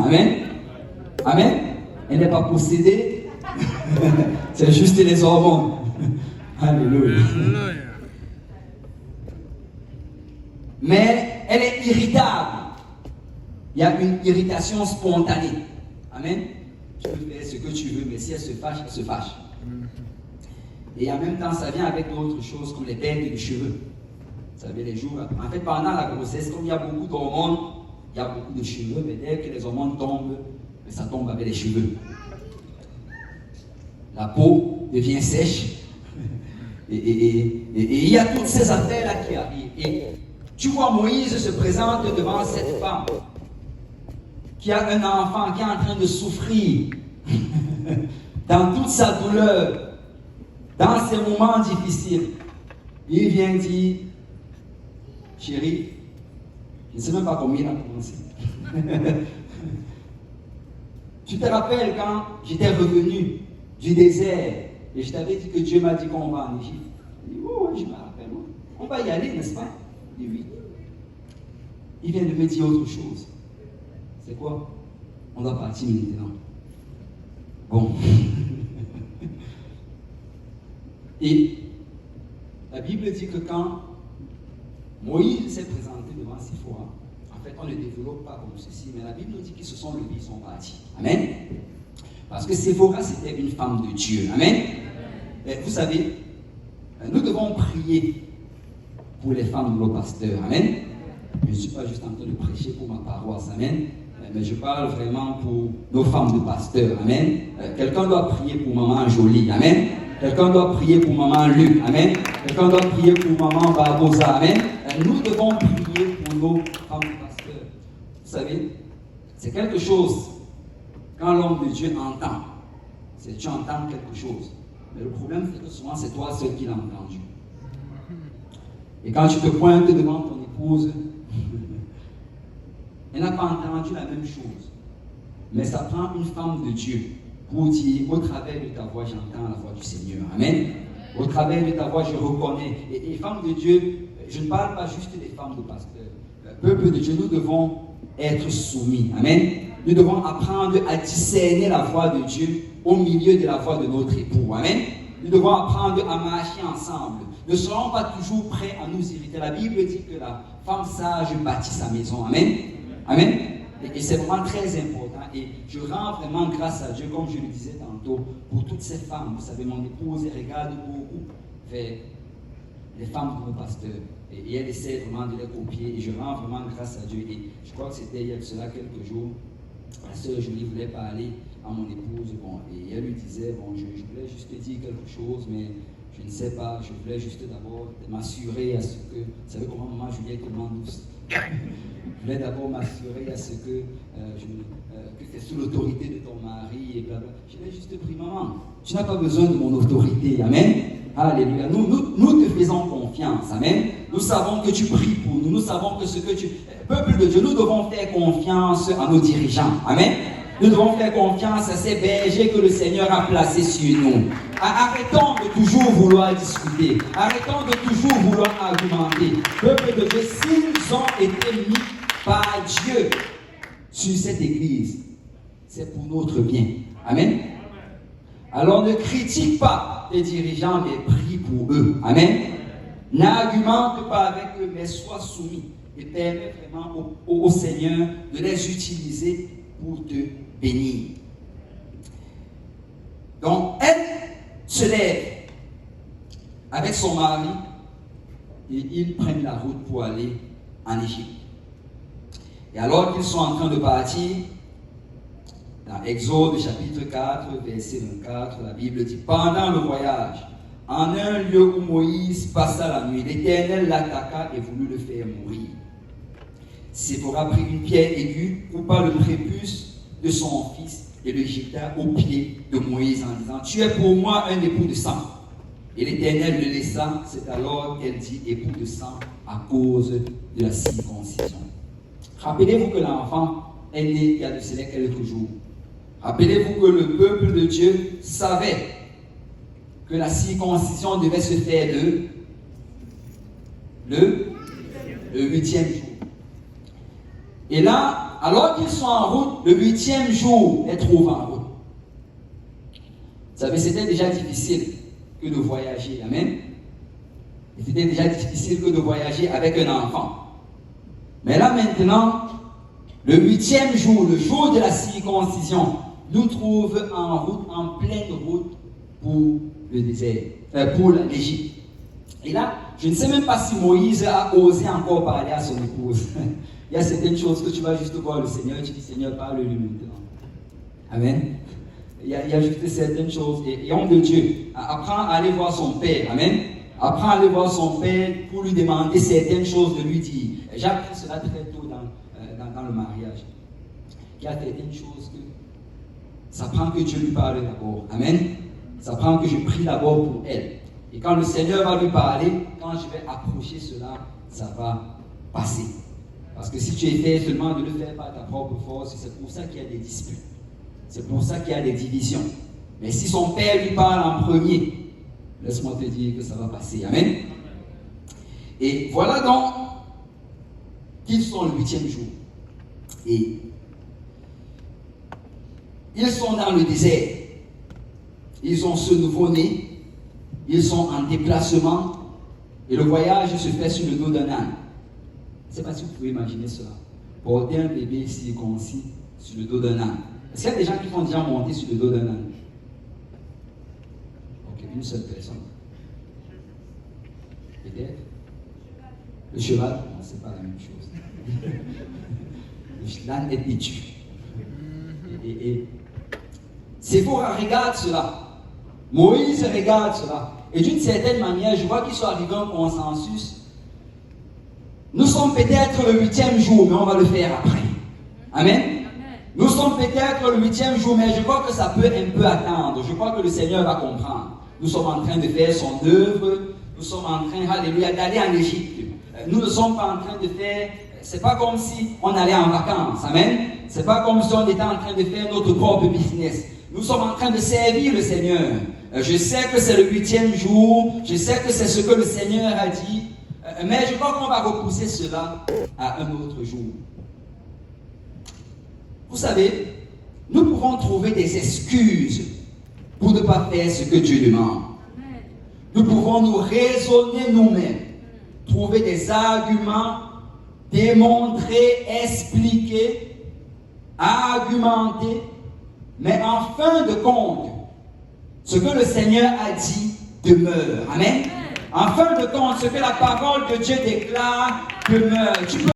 Amen. Amen. Elle n'est pas possédée. C'est juste les hormones. Alléluia. Mais elle est irritable. Il y a une irritation spontanée. Amen. Tu peux faire ce que tu veux, mais si elle se fâche, elle se fâche. Et en même temps, ça vient avec d'autres choses comme les pertes de cheveux. Vous savez, les jours. En fait, pendant la grossesse, comme il y a beaucoup d'hormones, il y a beaucoup de cheveux, mais dès que les hormones tombent, ça tombe avec les cheveux. La peau devient sèche. Et il y a toutes ces affaires-là qui arrivent. Et tu vois, Moïse se présente devant cette femme qui a un enfant qui est en train de souffrir dans toute sa douleur, dans ces moments difficiles. Il vient dire, chérie, je ne sais même pas combien il a commencé. Tu te rappelles quand j'étais revenu du désert et je t'avais dit que Dieu m'a dit qu'on va en Égypte? Il dit, oh, oui, je me rappelle. On va y aller, n'est-ce pas? Il dit, oui. Il vient de me dire autre chose. C'est quoi? On doit partir maintenant. Bon. Et la Bible dit que quand Moïse s'est présenté devant Séphora, en fait, on ne développe pas comme ceci, mais la Bible nous dit qu'ils se sont levés, ils sont partis. Amen. Parce que Séphora, c'était une femme de Dieu. Amen. Et vous savez, nous devons prier pour les femmes de nos pasteurs. Amen. Je ne suis pas juste en train de prêcher pour ma paroisse. Amen. Mais je parle vraiment pour nos femmes de pasteurs. Amen. Quelqu'un doit prier pour maman Jolie. Amen. Quelqu'un doit prier pour maman Luc. Amen. Quelqu'un doit prier pour maman Barbosa. Amen. Nous devons prier pour nos femmes de pasteurs. Vous savez, c'est quelque chose. Quand l'homme de Dieu entend, c'est que tu entends quelque chose. Mais le problème, c'est que souvent, c'est toi seul qui l'as entendu. Et quand tu te pointes devant ton épouse, elle n'a pas entendu la même chose. Mais ça prend une femme de Dieu pour dire, au travers de ta voix, j'entends la voix du Seigneur. Amen. Au travers de ta voix, je reconnais. Et femmes de Dieu, je ne parle pas juste des femmes de pasteurs. Le peuple de Dieu, nous devons être soumis. Amen. Nous devons apprendre à discerner la voix de Dieu au milieu de la voix de notre époux. Amen. Nous devons apprendre à marcher ensemble. Ne serons pas toujours prêts à nous irriter. La Bible dit que la femme sage bâtit sa maison. Amen. Amen. Et c'est vraiment très important. Et je rends vraiment grâce à Dieu, comme je le disais tantôt, pour toutes ces femmes. Vous savez, mon épouse regarde beaucoup vers les femmes de nos pasteurs. Et elle essaie vraiment de les copier. Et je rends vraiment grâce à Dieu. Et je crois que c'était il y a de cela quelques jours. La sœur Julie voulait parler à mon épouse. Bon, et elle lui disait, bon, je voulais juste te dire quelque chose, mais je ne sais pas. Je voulais juste d'abord m'assurer à ce que... Vous savez comment maman Julie est tellement douce. Je voulais d'abord m'assurer à ce que tu es sous l'autorité de ton mari et blablabla. Je l'ai juste pris, maman. Tu n'as pas besoin de mon autorité. Amen. Alléluia. Nous te faisons confiance. Amen. Nous savons que tu pries pour nous. Nous savons que ce que tu... Peuple de Dieu, nous devons faire confiance à nos dirigeants. Amen. Nous devons faire confiance à ces bergers que le Seigneur a placés sur nous. Arrêtons de toujours vouloir discuter. Arrêtons de toujours vouloir argumenter. Peuple de Dieu, s'ils ont été mis par Dieu sur cette église, c'est pour notre bien. Amen. Alors ne critique pas les dirigeants, mais prie pour eux. Amen. N'argumente pas avec eux, mais sois soumis. Et permets vraiment au Seigneur de les utiliser pour te bénir. Donc, elle se lève avec son mari et ils prennent la route pour aller en Égypte. Et alors qu'ils sont en train de partir, dans Exode chapitre 4, verset 24, la Bible dit, pendant le voyage, en un lieu où Moïse passa la nuit, l'Éternel l'attaqua et voulut le faire mourir. Séphora prit une pierre aiguë, coupa le prépuce de son fils et le jeta aux pieds de Moïse en disant, tu es pour moi un époux de sang. Et l'Éternel le laissa, c'est alors qu'elle dit époux de sang à cause de la circoncision. Rappelez-vous que l'enfant est né il y a de cela quelques jours. Rappelez-vous que le peuple de Dieu savait que la circoncision devait se faire le 8e jour. Et là, alors qu'ils sont en route, le 8e jour, les trouve en route. Vous savez, c'était déjà difficile que de voyager. Amen. C'était déjà difficile que de voyager avec un enfant. Mais là maintenant, le 8e jour, le jour de la circoncision, nous trouve en route, en pleine route pour le désert, pour l'Égypte. Et là, je ne sais même pas si Moïse a osé encore parler à son épouse. Il y a certaines choses que tu vas juste voir le Seigneur, tu dis Seigneur, parle-lui maintenant. Amen. Il y a juste certaines choses. Et homme de Dieu, apprend à aller voir son père. Amen. Apprend à aller voir son père pour lui demander certaines choses de lui dire. J'ai appris cela très tôt dans le mariage. Il y a certaines choses que ça prend que Dieu lui parle d'abord. Amen. Ça prend que je prie d'abord pour elle. Et quand le Seigneur va lui parler, quand je vais approcher cela, ça va passer. Parce que si tu essaies seulement de le faire par ta propre force, c'est pour ça qu'il y a des disputes. C'est pour ça qu'il y a des divisions. Mais si son père lui parle en premier, laisse-moi te dire que ça va passer. Amen. Et voilà donc qu'ils sont le 8e jour. Et ils sont dans le désert. Ils ont ce nouveau-né. Ils sont en déplacement. Et le voyage se fait sur le dos d'un âne. Je ne sais pas si vous pouvez imaginer cela. Porter un bébé circoncis sur le dos d'un âne. Est-ce qu'il y a des gens qui sont déjà montés sur le dos d'un âne? Ok, une seule personne. Peut-être. Le cheval, non, c'est pas la même chose. L'âne est têtu. Et Séphora regarde cela. Moïse regarde cela. Et d'une certaine manière, je vois qu'ils sont arrivés à un consensus. Nous sommes peut-être le 8e jour, mais on va le faire après. Amen. Nous sommes peut-être le 8e jour, mais je crois que ça peut un peu attendre. Je crois que le Seigneur va comprendre. Nous sommes en train de faire son œuvre. Nous sommes en train, alléluia, d'aller en Égypte. Nous ne sommes pas en train de faire... C'est pas comme si on allait en vacances. Amen. C'est pas comme si on était en train de faire notre propre business. Nous sommes en train de servir le Seigneur. Je sais que c'est le 8e jour. Je sais que c'est ce que le Seigneur a dit. Mais je crois qu'on va repousser cela à un autre jour. Vous savez, nous pouvons trouver des excuses pour ne pas faire ce que Dieu demande. Nous pouvons nous raisonner nous-mêmes, trouver des arguments, démontrer, expliquer, argumenter, mais en fin de compte, ce que le Seigneur a dit demeure. Amen. En fin de compte, ce que la parole de Dieu déclare demeure.